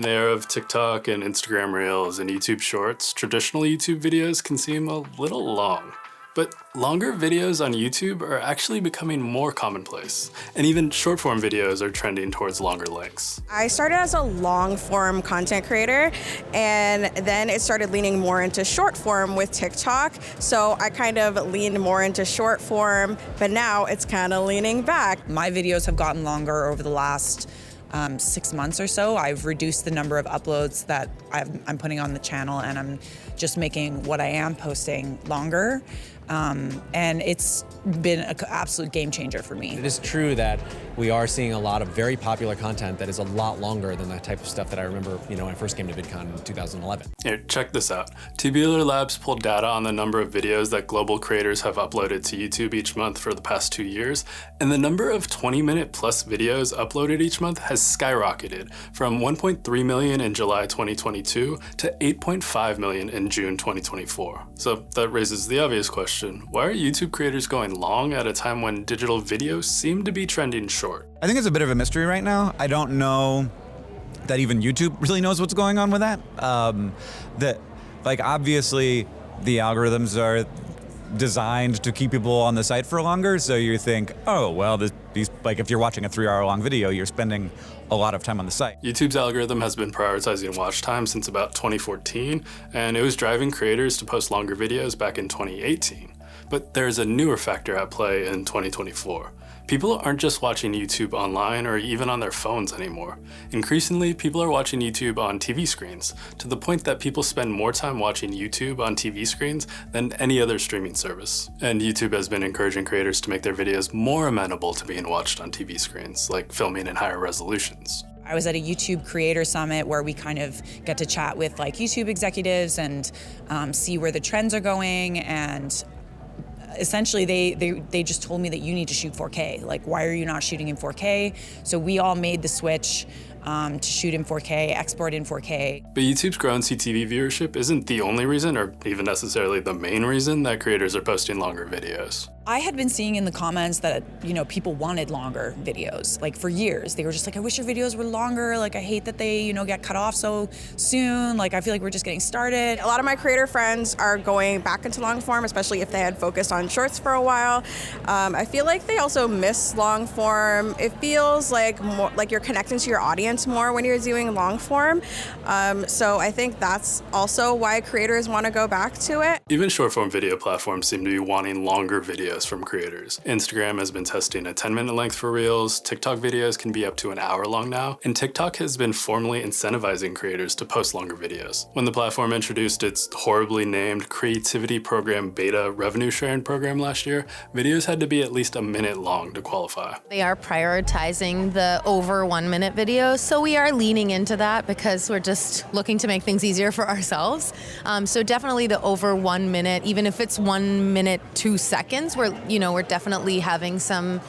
In the era of TikTok and Instagram Reels and YouTube Shorts, traditional YouTube videos can seem a little long. But longer videos on YouTube are actually becoming more commonplace, and even short-form videos are trending towards longer lengths. I started as a long-form content creator, and then it started leaning more into short-form with TikTok, so I kind of leaned more into short-form, but now it's kind of leaning back. My videos have gotten longer over the last 6 months or so. I've reduced the number of uploads that I'm putting on the channel, and I'm just making what I am posting longer. And it's been an absolute game changer for me. It is true that we are seeing a lot of very popular content that is a lot longer than the type of stuff that I remember, when I first came to VidCon in 2011. Here, check this out. Tubular Labs pulled data on the number of videos that global creators have uploaded to YouTube each month for the past 2 years, and the number of 20-minute plus videos uploaded each month has skyrocketed from 1.3 million in July 2022 to 8.5 million in June 2024. So that raises the obvious question. Why are YouTube creators going long at a time when digital videos seem to be trending short? I think it's a bit of a mystery right now. I don't know that even YouTube really knows what's going on with that. Obviously the algorithms are designed to keep people on the site for longer, so you think, oh, well, if you're watching a 3-hour long video, you're spending a lot of time on the site. YouTube's algorithm has been prioritizing watch time since about 2014, and it was driving creators to post longer videos back in 2018. But there's a newer factor at play in 2024. People aren't just watching YouTube online or even on their phones anymore. Increasingly, people are watching YouTube on TV screens, to the point that people spend more time watching YouTube on TV screens than any other streaming service. And YouTube has been encouraging creators to make their videos more amenable to being watched on TV screens, like filming in higher resolutions. I was at a YouTube Creator Summit where we kind of get to chat with YouTube executives and see where the trends are going, and essentially they just told me that you need to shoot 4K. Why are you not shooting in 4K? So we all made the switch to shoot in 4K, export in 4K. But YouTube's growing CTV viewership isn't the only reason, or even necessarily the main reason, that creators are posting longer videos. I had been seeing in the comments that, people wanted longer videos. For years, they were just I wish your videos were longer. I hate that they, get cut off so soon. I feel like we're just getting started. A lot of my creator friends are going back into long form, especially if they had focused on shorts for a while. I feel like they also miss long form. It feels more like you're connecting to your audience more when you're doing long form. So I think that's also why creators want to go back to it. Even short form video platforms seem to be wanting longer videos from creators. Instagram has been testing a 10-minute length for Reels, TikTok videos can be up to an hour long now, and TikTok has been formally incentivizing creators to post longer videos. When the platform introduced its horribly named Creativity Program Beta revenue sharing program last year, videos had to be at least a minute long to qualify. They are prioritizing the over 1 minute videos, so we are leaning into that because we're just looking to make things easier for ourselves. So definitely the over 1 minute, even if it's 1 minute 2 seconds, we're definitely having some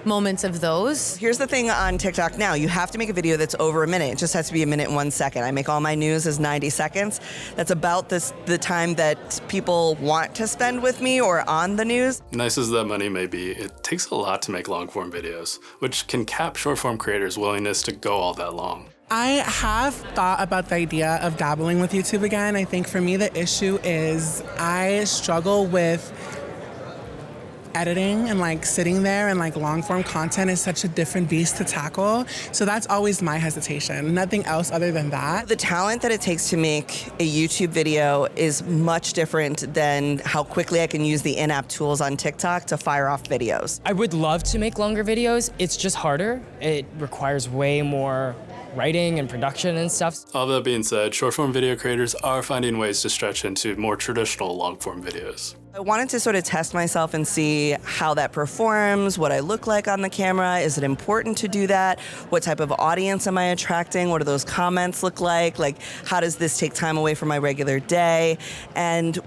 moments of those. Here's the thing on TikTok now, you have to make a video that's over a minute. It just has to be 1 minute and 1 second. I make all my news as 90 seconds. That's about the time that people want to spend with me or on the news. Nice as that money may be, it takes a lot to make long form videos, which can cap short form creators' willingness to go all that long. I have thought about the idea of dabbling with YouTube again. I think for me the issue is I struggle with editing and sitting there, and long form content is such a different beast to tackle. So that's always my hesitation. Nothing else other than that. The talent that it takes to make a YouTube video is much different than how quickly I can use the in-app tools on TikTok to fire off videos. I would love to make longer videos. It's just harder. It requires way more writing and production and stuff. All that being said, short form video creators are finding ways to stretch into more traditional long form videos. I wanted to sort of test myself and see how that performs, what I look like on the camera. Is it important to do that? What type of audience am I attracting? What do those comments look like? How does this take time away from my regular day? And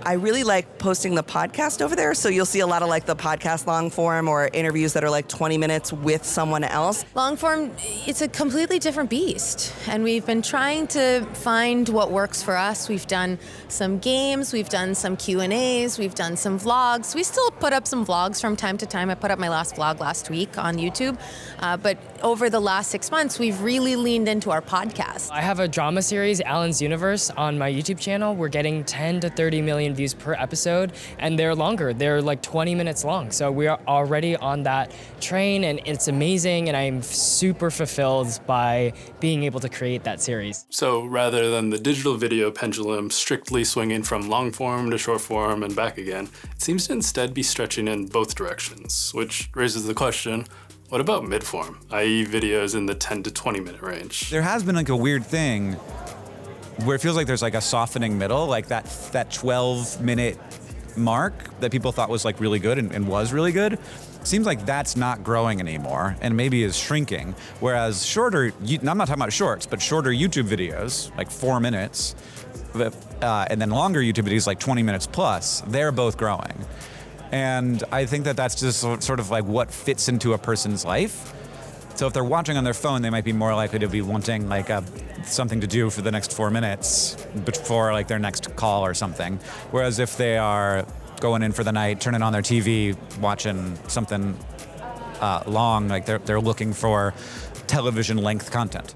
I really like posting the podcast over there. So you'll see a lot of like the podcast long form or interviews that are like 20 minutes with someone else. Long form, it's a completely different beast. And we've been trying to find what works for us. We've done some games, we've done some Q&As, we've done some vlogs. We still put up some vlogs from time to time. I put up my last vlog last week on YouTube. But over the last 6 months, we've really leaned into our podcast. I have a drama series, Alan's Universe, on my YouTube channel. We're getting 10 to 30 million views per episode, and they're longer. They're like 20 minutes long. So we are already on that train, and it's amazing, and I'm super fulfilled by being able to create that series. So rather than the digital video pendulum strictly swinging from long form to short form and back again, it seems to instead be stretching in both directions, which raises the question, what about mid-form, i.e. videos in the 10 to 20 minute range? There has been like a weird thing where it feels like there's like a softening middle, like that 12-minute mark that people thought was like really good and was really good. Seems like that's not growing anymore and maybe is shrinking. Whereas shorter, I'm not talking about shorts, but shorter YouTube videos, like 4 minutes, and then longer YouTube videos like 20 minutes plus, they're both growing. And I think that that's just sort of like what fits into a person's life. So if they're watching on their phone, they might be more likely to be wanting like something to do for the next 4 minutes before like their next call or something. Whereas if they are going in for the night, turning on their TV, watching something long, like they're looking for television length content.